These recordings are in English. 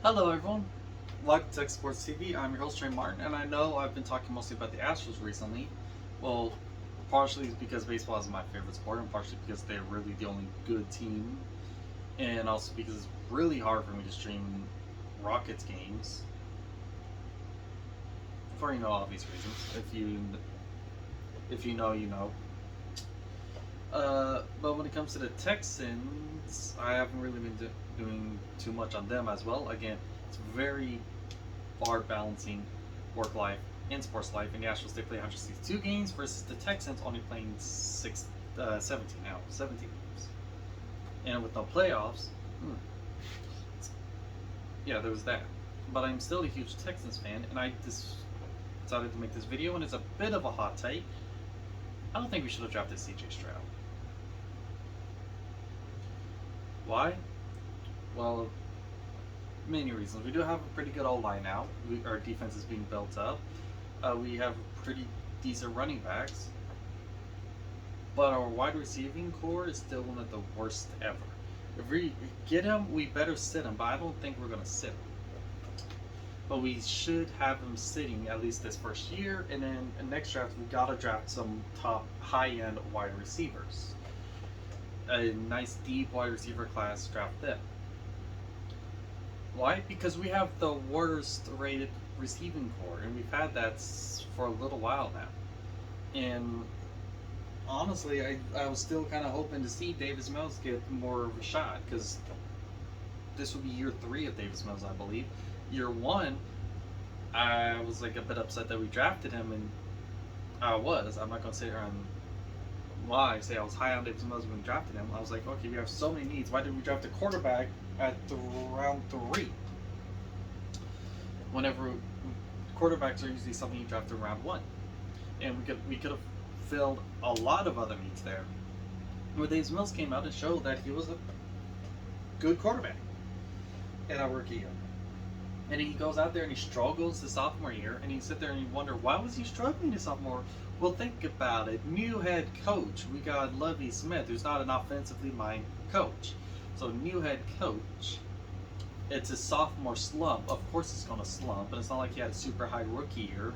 Hello, everyone. Welcome to Tech Sports TV. I'm your host, Trey Martin, and I know I've been talking mostly about the Astros recently. Well, partially because baseball is my favorite sport, and partially because they're really the only good team, and also because it's really hard for me to stream Rockets games for obvious reasons. If you know, you know. But when it comes to the Texans, I haven't really been doing too much on them as well. Again, it's very hard balancing work life and sports life. And the Astros, they play 162 games versus the Texans only playing 17 games. And with no playoffs, yeah, there was that. But I'm still a huge Texans fan, and I just decided to make this video, and it's a bit of a hot take. I don't think we should have drafted CJ Stroud. Why? Well, many reasons. We do have a pretty good O-line now. Our defense is being built up. We have pretty decent running backs. But our wide receiving core is still one of the worst ever. If we get him, we better sit him, but I don't think we're going to sit him. But we should have him sitting at least this first year, and then in next draft, we got to draft some top high-end wide receivers. A nice deep wide receiver class, draft them. Why? Because we have the worst rated receiving core, and we've had that for a little while now. And honestly, I was still kind of hoping to see Davis Mills get more of a shot, because this would be year 3 of Davis Mills, I believe. Year 1, I was like a bit upset that we drafted him, and I'm not going to sit here and why I say I was high on Davis Mills when we drafted him. I was like, okay, we have so many needs. Why did we draft a quarterback at round 3? Whenever quarterbacks are usually something you draft in round 1, and we could have filled a lot of other needs there. Where Davis Mills came out and showed that he was a good quarterback in our rookie year. And he goes out there and he struggles the sophomore year, and you sit there and you wonder, why was he struggling the sophomore? Well, think about it. New head coach. We got Lovie Smith, who's not an offensively minded coach. So new head coach. It's a sophomore slump. Of course it's going to slump, but it's not like he had a super high rookie year.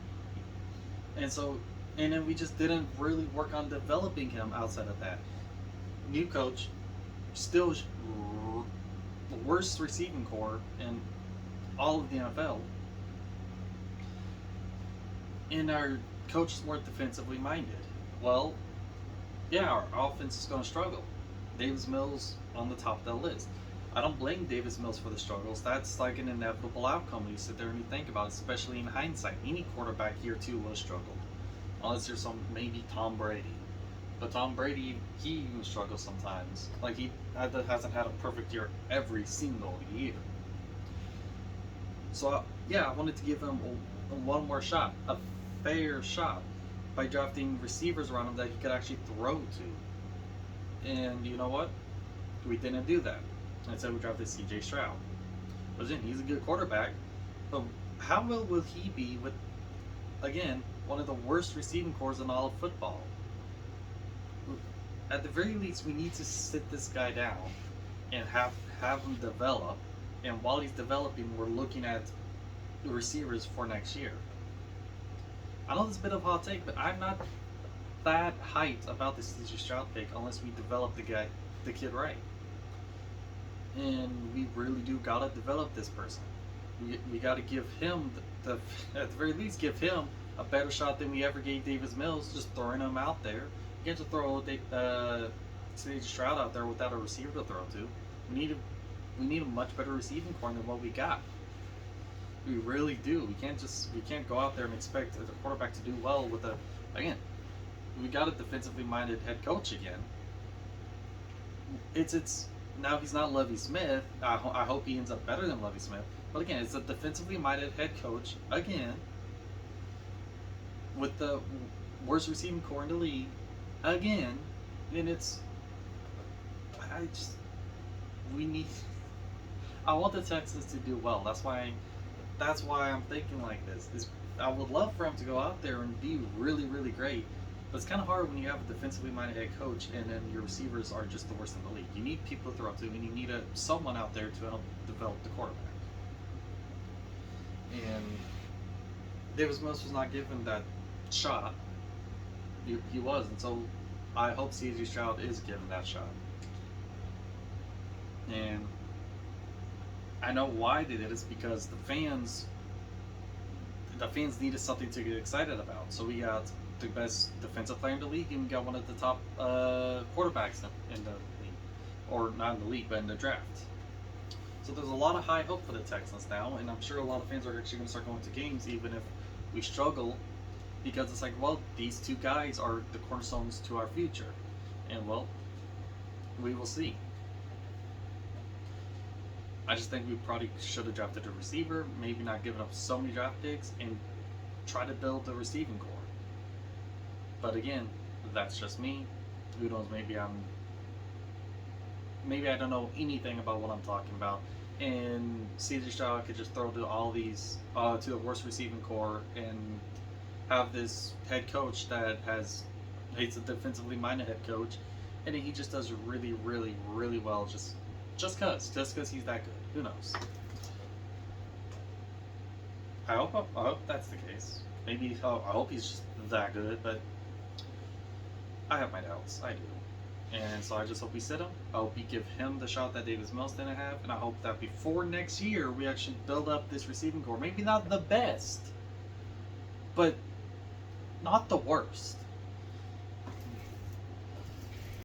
And then we just didn't really work on developing him outside of that. New coach, still the worst receiving core in all of the NFL. And our coaches weren't defensively minded. Well, yeah, our offense is going to struggle. Davis Mills on the top of the list. I don't blame Davis Mills for the struggles. That's like an inevitable outcome when you sit there and you think about it, especially in hindsight. Any quarterback year 2 will struggle. Unless there's maybe Tom Brady. But Tom Brady, he even struggles sometimes. Like, he hasn't had a perfect year every single year. So, yeah, I wanted to give him one more shot, a fair shot, by drafting receivers around him that he could actually throw to. And you know what? We didn't do that. Instead, we drafted CJ Stroud. But then, he's a good quarterback. But how well will he be with, again, one of the worst receiving cores in all of football? At the very least, we need to sit this guy down and have him develop. And while he's developing, we're looking at the receivers for next year. I know this is a bit of a hot take, but I'm not that hyped about this CJ Stroud pick unless we develop the kid right. And we really do gotta develop this person. We gotta give him at the very least, give him a better shot than we ever gave Davis Mills, just throwing him out there. You can't just throw CJ Stroud out there without a receiver to throw to. We need a much better receiving core than what we got. We really do. We can't go out there and expect the quarterback to do well with we got a defensively minded head coach again. It's now he's not Lovie Smith. I hope he ends up better than Lovie Smith. But again, it's a defensively minded head coach again, with the worst receiving core in the league again, and I want the Texans to do well. That's why I'm thinking like this. I would love for him to go out there and be really, really great. But it's kind of hard when you have a defensively minded head coach and then your receivers are just the worst in the league. You need people to throw to, and you need someone out there to help develop the quarterback. and Davis Mills was not given that shot. He wasn't. So I hope CJ Stroud is given that shot. And I know why they did it. It's because the fans needed something to get excited about. So we got the best defensive player in the league, and we got one of the top quarterbacks in the league, or not in the league, but in the draft. So there's a lot of high hope for the Texans now, and I'm sure a lot of fans are actually going to start going to games, even if we struggle, because it's like, well, these two guys are the cornerstones to our future, and well, we will see. I just think we probably should have drafted a receiver, maybe not giving up so many draft picks, and try to build the receiving core. But again, that's just me. Who knows? Maybe I don't know anything about what I'm talking about, and CJ Stroud could just throw to all these to the worst receiving core and have this head coach that he's a defensively minded head coach, and he just does really, really, really well just cause he's that good. Who knows? I hope that's the case. Maybe I hope he's just that good, but I have my doubts. I do. And so I just hope we sit him. I hope we give him the shot that Davis Mills didn't have. And I hope that before next year, we actually build up this receiving core. Maybe not the best, but not the worst.